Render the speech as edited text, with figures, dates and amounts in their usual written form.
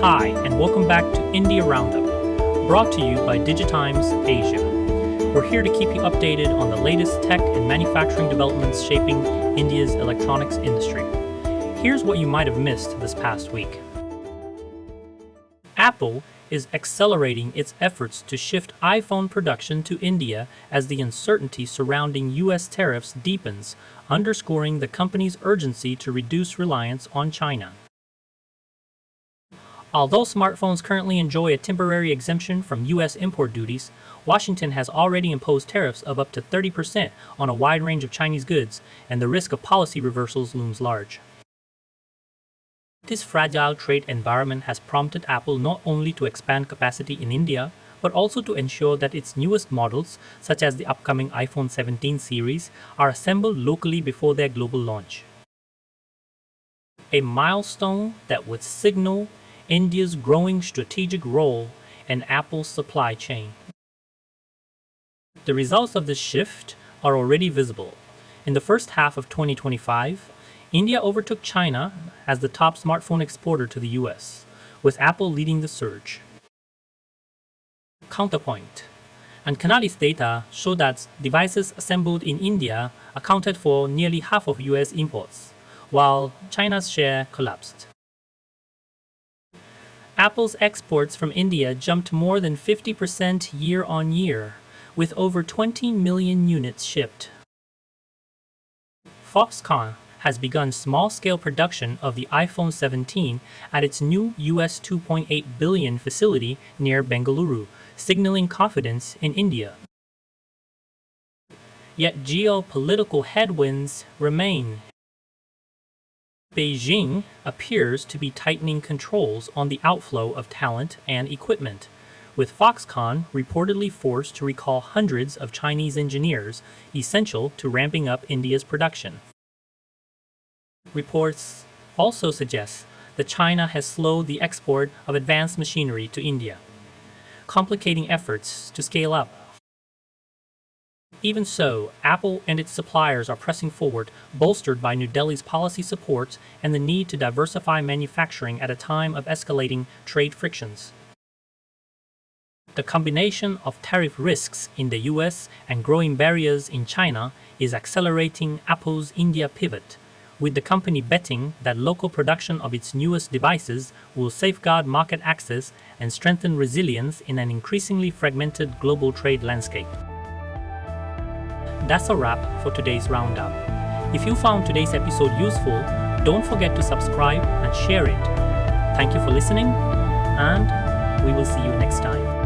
Hi, and welcome back to India Roundup, brought to you by Digitimes Asia. We're here to keep you updated on the latest tech and manufacturing developments shaping India's electronics industry. Here's what you might have missed this past week. Apple is accelerating its efforts to shift iPhone production to India as the uncertainty surrounding U.S. tariffs deepens, underscoring the company's urgency to reduce reliance on China. Although smartphones currently enjoy a temporary exemption from U.S. import duties, Washington has already imposed tariffs of up to 30% on a wide range of Chinese goods, and the risk of policy reversals looms large. This fragile trade environment has prompted Apple not only to expand capacity in India, but also to ensure that its newest models, such as the upcoming iPhone 17 series, are assembled locally before their global launch. A milestone that would signal India's growing strategic role in Apple's supply chain. The results of this shift are already visible. In the first half of 2025, India overtook China as the top smartphone exporter to the US, with Apple leading the surge. Counterpoint. Canalys data show that devices assembled in India accounted for nearly half of US imports, while China's share collapsed. Apple's exports from India jumped more than 50% year on year, with over 20 million units shipped. Foxconn has begun small-scale production of the iPhone 17 at its new US $2.8 billion facility near Bengaluru, signaling confidence in India. Yet geopolitical headwinds remain. Beijing appears to be tightening controls on the outflow of talent and equipment, with Foxconn reportedly forced to recall hundreds of Chinese engineers essential to ramping up India's production. Reports also suggest that China has slowed the export of advanced machinery to India, complicating efforts to scale up. Even so, Apple and its suppliers are pressing forward, bolstered by New Delhi's policy support and the need to diversify manufacturing at a time of escalating trade frictions. The combination of tariff risks in the US and growing barriers in China is accelerating Apple's India pivot, with the company betting that local production of its newest devices will safeguard market access and strengthen resilience in an increasingly fragmented global trade landscape. That's a wrap for today's Roundup. If you found today's episode useful, don't forget to subscribe and share it. Thank you for listening, and we will see you next time.